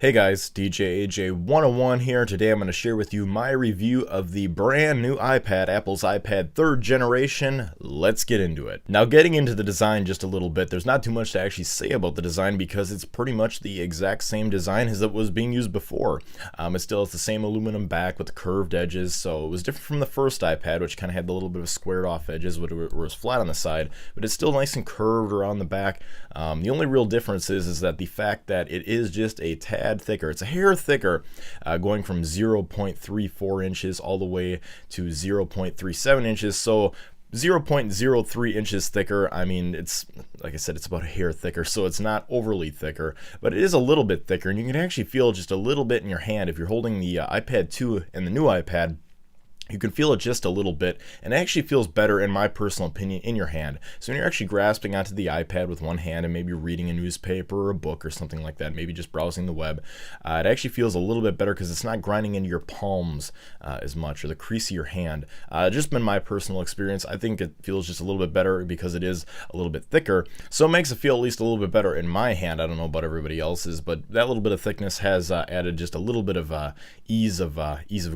Hey guys, DJ AJ 101 here. Today I'm going to share with you my review of the brand new iPad, Apple's iPad 3rd generation. Let's get into it. Now, getting into the design just a little bit, there's not too much to actually say about the design because it's pretty much the exact same design as it was being used before. It still has the same aluminum back with the curved edges, so it was different from the first iPad, which kind of had the little bit of squared off edges where it was flat on the side, but it's still nice and curved around the back. The only real difference is that the fact that it is just a tad thicker. It's a hair thicker, going from 0.34 inches all the way to 0.37 inches. So 0.03 inches thicker. I mean, it's like I said, it's about a hair thicker, so it's not overly thicker, but it is a little bit thicker, and you can actually feel just a little bit in your hand if you're holding the iPad 2 and the new iPad. You can feel it just a little bit, and it actually feels better, in my personal opinion, in your hand. So when you're actually grasping onto the iPad with one hand and maybe reading a newspaper or a book or something like that, maybe just browsing the web, it actually feels a little bit better because it's not grinding into your palms as much, or the crease of your hand. Just been my personal experience. I think it feels just a little bit better because it is a little bit thicker, so it makes it feel at least a little bit better in my hand. I don't know about everybody else's, but that little bit of thickness has added just a little bit of ease of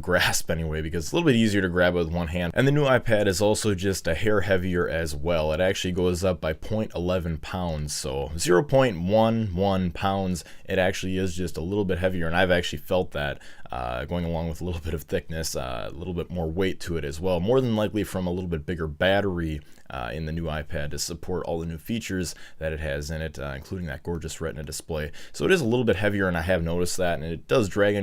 grasp anyway, because it's a little bit easier to grab it with one hand. And the new iPad is also just a hair heavier as well. It actually goes up by 0.11 pounds, so 0.11 pounds. It actually is just a little bit heavier, and I've actually felt that going along with a little bit of thickness, a little bit more weight to it as well, more than likely from a little bit bigger battery in the new iPad to support all the new features that it has in it, including that gorgeous Retina display. So it is a little bit heavier, and I have noticed that, and it does drag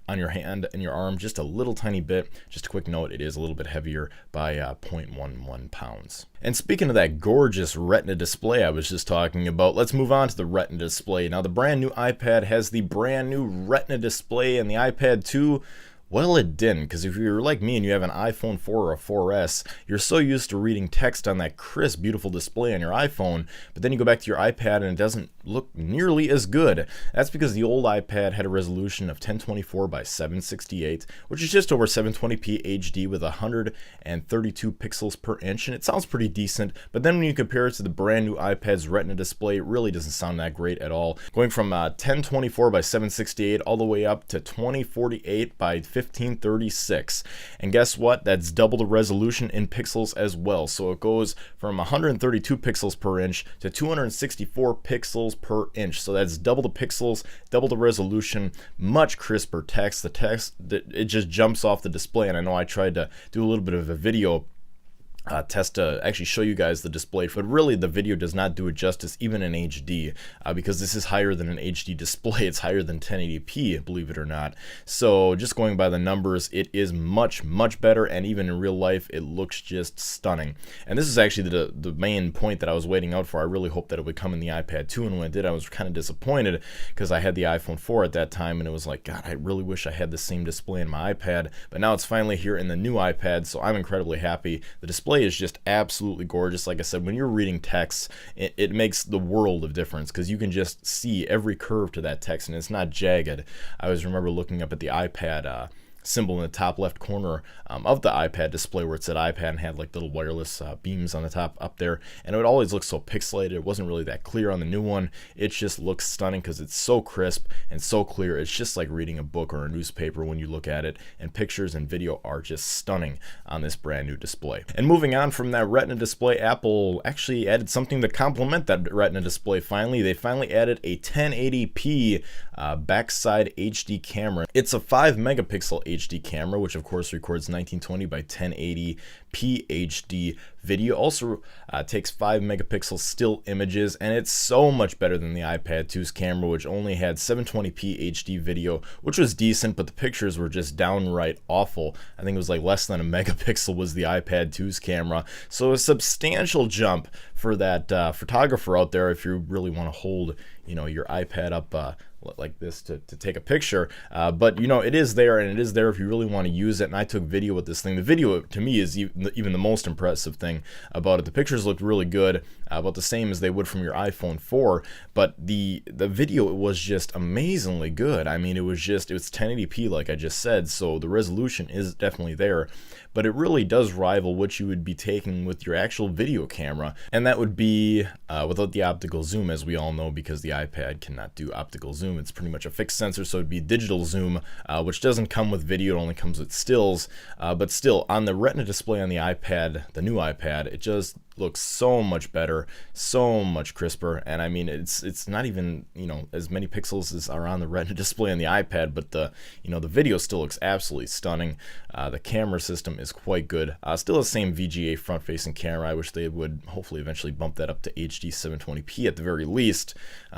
on your hand and your arm just a little tiny bit. Just a quick note, it is a little bit heavier by 0.11 pounds. And speaking of that gorgeous Retina display I was just talking about, let's move on to the Retina display. Now, the brand new iPad has the brand new Retina display, and the iPad 2, well, it didn't, because if you're like me and you have an iPhone 4 or a 4S, you're so used to reading text on that crisp, beautiful display on your iPhone, but then you go back to your iPad and it doesn't look nearly as good. That's because the old iPad had a resolution of 1024 by 768, which is just over 720p HD with 132 pixels per inch, and it sounds pretty decent, but then when you compare it to the brand new iPad's Retina display, it really doesn't sound that great at all. Going from 1024 by 768 all the way up to 2048 by 1536, and guess what? That's double the resolution in pixels as well. So it goes from 132 pixels per inch to 264 pixels per inch. So that's double the pixels, double the resolution, much crisper text. The text, it just jumps off the display, and I know I tried to do a little bit of a video test to actually show you guys the display, but really the video does not do it justice even in HD, because this is higher than an HD display. It's higher than 1080p, believe it or not. So just going by the numbers, it is much better, and even in real life it looks just stunning. And this is actually the main point that I was waiting out for. I really hoped that it would come in the iPad 2, and when it did, I was kind of disappointed because I had the iPhone 4 at that time, and it was like, God, I really wish I had the same display in my iPad. But now it's finally here in the new iPad, so I'm incredibly happy. The display is just absolutely gorgeous. Like I said, when you're reading text, it makes the world of difference because you can just see every curve to that text, and it's not jagged. I always remember looking up at the iPad symbol in the top left corner of the iPad display where it said iPad and had like little wireless beams on the top up there, and it would always look so pixelated. It wasn't really that clear on the new one. It just looks stunning because it's so crisp and so clear. It's just like reading a book or a newspaper when you look at it, and pictures and video are just stunning on this brand new display. And moving on from that Retina display, Apple actually added something to complement that Retina display. They finally added a 1080p backside HD camera. It's a 5 megapixel HD camera, which of course records 1920 by 1080p HD video. Also takes 5 megapixel still images, and it's so much better than the iPad 2's camera, which only had 720p HD video, which was decent, but the pictures were just downright awful. I think it was like less than a megapixel was the iPad 2's camera. So a substantial jump for that photographer out there if you really want to hold, your iPad up like this to take a picture, but it is there, and it is there if you really want to use it. And I took video with this thing. The video to me is even the most impressive thing about it. The pictures looked really good, about the same as they would from your iPhone 4, but the video was just amazingly good. I mean, it was 1080p like I just said, so the resolution is definitely there, but it really does rival what you would be taking with your actual video camera, and that would be without the optical zoom, as we all know, because the iPad cannot do optical zoom. zoom. It's pretty much a fixed sensor, so it'd be digital zoom, which doesn't come with video, it only comes with stills. But still, on the Retina display on the iPad, the new iPad, it just looks so much better, so much crisper. And I mean, it's not even, you know, as many pixels as are on the Retina display on the iPad, but the, you know, the video still looks absolutely stunning. The camera system is quite good. Still the same VGA front-facing camera. I wish they would hopefully eventually bump that up to HD 720p at the very least.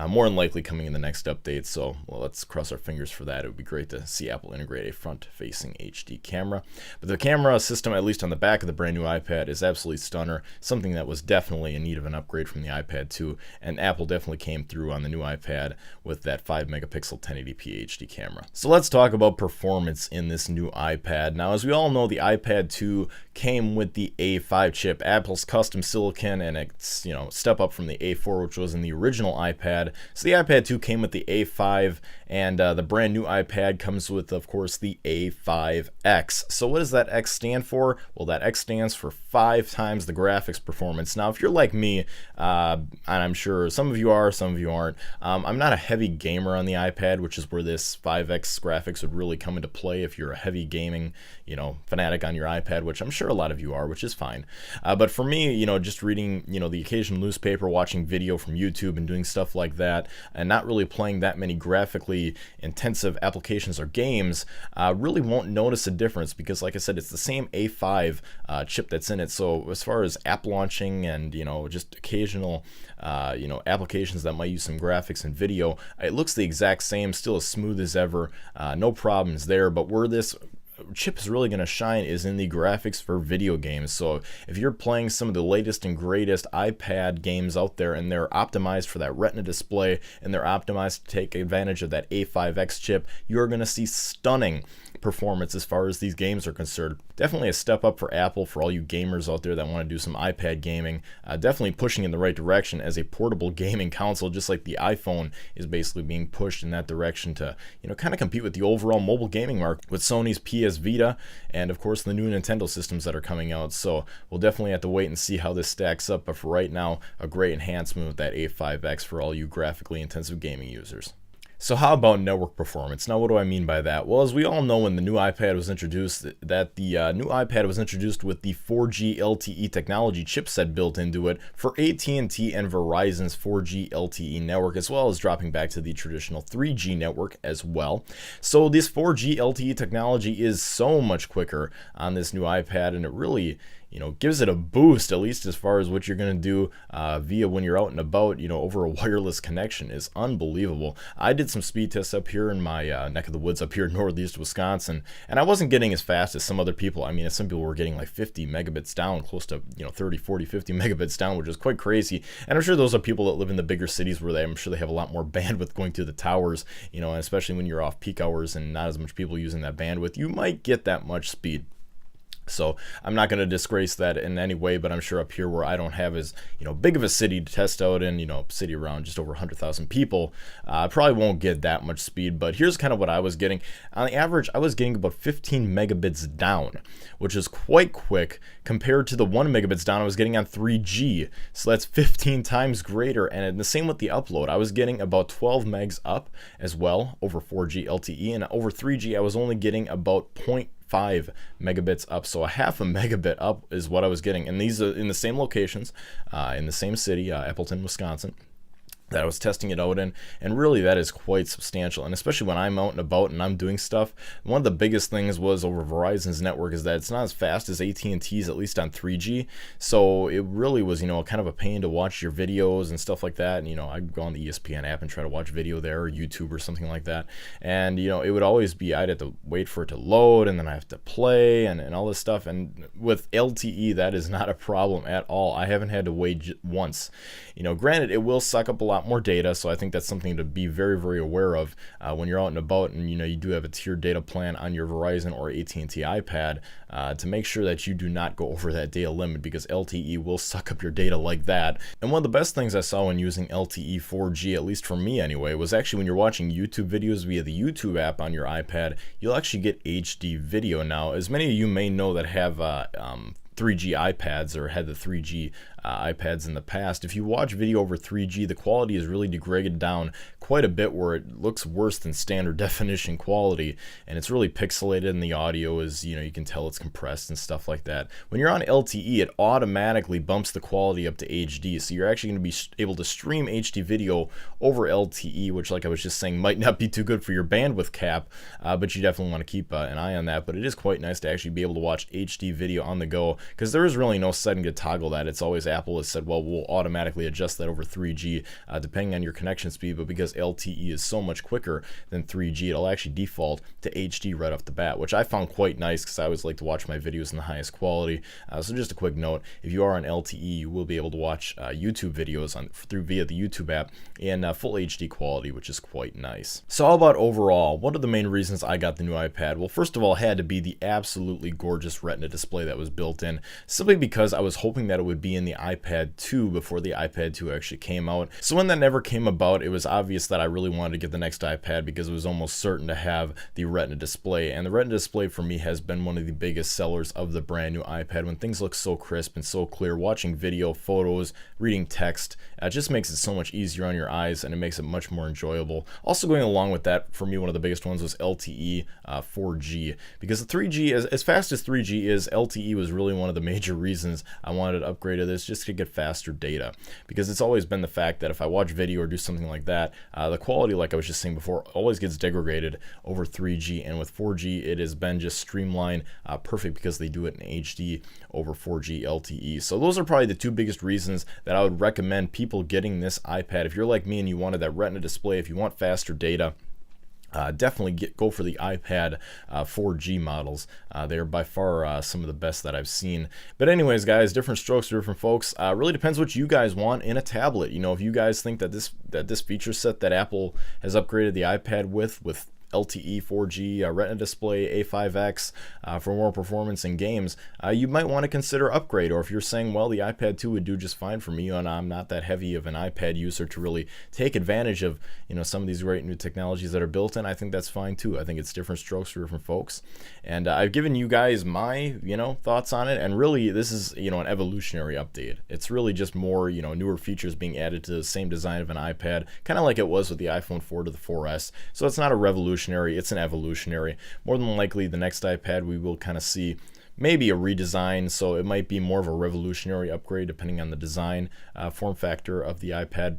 More than likely coming in the next update. So, well, let's cross our fingers for that. It would be great to see Apple integrate a front-facing HD camera. But the camera system, at least on the back of the brand new iPad, is absolutely stunner. Something that was definitely in need of an upgrade from the iPad 2, and Apple definitely came through on the new iPad with that 5 megapixel 1080p HD camera. So let's talk about performance in this new iPad. Now, as we all know, the iPad 2 came with the A5 chip, Apple's custom silicon, and it's, you know, step up from the A4, which was in the original iPad. So the iPad 2 came with the A5, and the brand new iPad comes with, of course, the A5X. So what does that X stand for? Well, that X stands for 5 times the graphics performance. Now, if you're like me, and I'm sure some of you are, some of you aren't, I'm not a heavy gamer on the iPad, which is where this 5X graphics would really come into play if you're a heavy gaming, you know, fanatic on your iPad, which I'm sure a lot of you are, which is fine. But for me, you know, just reading, you know, the occasional newspaper, watching video from YouTube and doing stuff like that, and not really playing that many graphically intensive applications or games, really won't notice a difference because, like I said, it's the same A5 chip that's in it. So as far as app launching and, you know, just occasional, you know, applications that might use some graphics and video, it looks the exact same, still as smooth as ever, no problems there. But where this chip is really going to shine is in the graphics for video games. So if you're playing some of the latest and greatest iPad games out there and they're optimized for that Retina display and they're optimized to take advantage of that A5X chip, you're going to see stunning performance as far as these games are concerned. Definitely a step up for Apple, for all you gamers out there that want to do some iPad gaming. Definitely pushing in the right direction as a portable gaming console, just like the iPhone is basically being pushed in that direction to, you know, kind of compete with the overall mobile gaming market with Sony's PS Vita and of course the new Nintendo systems that are coming out. So we'll definitely have to wait and see how this stacks up, but for right now, a great enhancement with that A5X for all you graphically intensive gaming users. So how about network performance? Now, what do I mean by that? Well, as we all know, when the new iPad was introduced, that the new iPad was introduced with the 4G LTE technology chipset built into it for AT&T and Verizon's 4G LTE network, as well as dropping back to the traditional 3G network as well. So this 4G LTE technology is so much quicker on this new iPad, and it really, you know, gives it a boost, at least as far as what you're going to do via when you're out and about, you know, over a wireless connection is unbelievable. I did some speed tests up here in my neck of the woods up here in northeast Wisconsin, and I wasn't getting as fast as some other people. I mean, some people were getting like 50 megabits down, close to, you know, 30, 40, 50 megabits down, which is quite crazy. And I'm sure those are people that live in the bigger cities where I'm sure they have a lot more bandwidth going to the towers, you know, and especially when you're off peak hours and not as much people using that bandwidth, you might get that much speed. So I'm not going to disgrace that in any way, but I'm sure up here where I don't have as, you know, big of a city to test out in, you know, city around just over 100,000 people, I probably won't get that much speed. But here's kind of what I was getting. On the average, I was getting about 15 megabits down, which is quite quick compared to the 1 megabits down I was getting on 3G. So that's 15 times greater. And the same with the upload. I was getting about 12 megs up as well over 4G LTE, and over 3G I was only getting about 0.5 megabits up, so a half a megabit up is what I was getting, and these are in the same locations, in the same city, Appleton, Wisconsin, that I was testing it out in, and really that is quite substantial. And especially when I'm out and about and I'm doing stuff, one of the biggest things was over Verizon's network is that it's not as fast as AT&T's, at least on 3G. So it really was, you know, kind of a pain to watch your videos and stuff like that. And, you know, I'd go on the ESPN app and try to watch video there, or YouTube or something like that. And, you know, it would always be, I'd have to wait for it to load, and then I have to play and all this stuff. And with LTE, that is not a problem at all. I haven't had to wait once. You know, granted, it will suck up a lot more data, so I think that's something to be very, very aware of when you're out and about, and, you know, you do have a tiered data plan on your Verizon or AT&T iPad to make sure that you do not go over that data limit, because LTE will suck up your data like that. And one of the best things I saw when using LTE 4G, at least for me anyway, was actually when you're watching YouTube videos via the YouTube app on your iPad, you'll actually get HD video now. As many of you may know that have 3G iPads or had the 3G iPads in the past. If you watch video over 3G, the quality is really degraded down quite a bit, where it looks worse than standard definition quality, and it's really pixelated, and the audio is, you can tell it's compressed and stuff like that. When you're on LTE, it automatically bumps the quality up to HD, so you're actually going to be able to stream HD video over LTE, which, like I was just saying, might not be too good for your bandwidth cap, but you definitely want to keep an eye on that. But it is quite nice to actually be able to watch HD video on the go, because there is really no setting to toggle that. It's always Apple has said, well, we'll automatically adjust that over 3G depending on your connection speed, but because LTE is so much quicker than 3G, it'll actually default to HD right off the bat, which I found quite nice because I always like to watch my videos in the highest quality. So just a quick note, if you are on LTE, you will be able to watch YouTube videos via the YouTube app in full HD quality, which is quite nice. So how about overall? What are the main reasons I got the new iPad? Well, first of all, it had to be the absolutely gorgeous Retina display that was built in, simply because I was hoping that it would be in the iPad 2 before the iPad 2 actually came out. So when that never came about, it was obvious that I really wanted to get the next iPad because it was almost certain to have the Retina display. And the Retina display for me has been one of the biggest sellers of the brand new iPad. When things look so crisp and so clear, watching video, photos, reading text, it just makes it so much easier on your eyes, and it makes it much more enjoyable. Also going along with that, for me, one of the biggest ones was LTE 4G, because the 3G, as fast as 3G is, LTE was really one of the major reasons I wanted to upgrade to this, just to get faster data, because it's always been the fact that if I watch video or do something like that, the quality, like I was just saying before, always gets degraded over 3G, and with 4G it has been just streamlined perfect, because they do it in HD over 4G LTE. So those are probably the two biggest reasons that I would recommend people getting this iPad. If you're like me and you wanted that Retina display, if you want faster data, definitely go for the iPad 4G models. They're by far some of the best that I've seen. But anyways, guys, different strokes for different folks. Really depends what you guys want in a tablet. If you guys think that this feature set that Apple has upgraded the iPad with LTE 4G, Retina display, A5X for more performance in games, you might want to consider upgrade. Or if you're saying, well, the iPad 2 would do just fine for me, and I'm not that heavy of an iPad user to really take advantage of some of these great new technologies that are built in, I think that's fine too. I think it's different strokes for different folks, and I've given you guys my thoughts on it. And really, this is an evolutionary update. It's really just more newer features being added to the same design of an iPad, kind of like it was with the iPhone 4 to the 4S. So it's not a revolution. It's an evolutionary. More than likely, the next iPad we will kind of see maybe a redesign, so it might be more of a revolutionary upgrade depending on the design form factor of the iPad.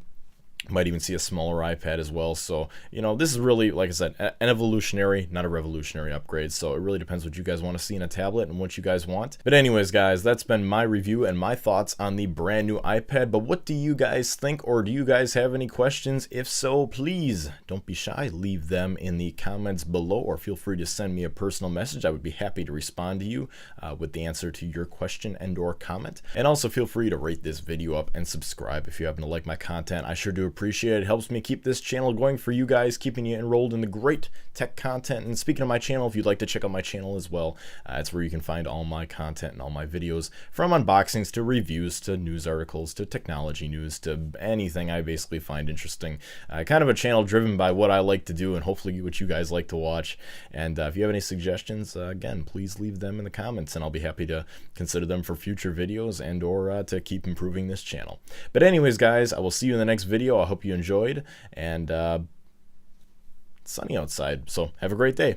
Might even see a smaller iPad as well. So, this is really, like I said, an evolutionary, not a revolutionary upgrade. So it really depends what you guys want to see in a tablet and what you guys want. But anyways, guys, that's been my review and my thoughts on the brand new iPad. But what do you guys think, or do you guys have any questions? If so, please don't be shy. Leave them in the comments below, or feel free to send me a personal message. I would be happy to respond to you with the answer to your question and or comment. And also feel free to rate this video up and subscribe if you happen to like my content. I sure do appreciate it. It helps me keep this channel going for you guys, keeping you enrolled in the great tech content. And speaking of my channel, if you'd like to check out my channel as well, it's where you can find all my content and all my videos, from unboxings to reviews to news articles to technology news to anything I basically find interesting. Kind of a channel driven by what I like to do and hopefully what you guys like to watch. And if you have any suggestions, again, please leave them in the comments, and I'll be happy to consider them for future videos and or to keep improving this channel. But anyways, guys, I will see you in the next video. I hope you enjoyed, and it's sunny outside, so have a great day.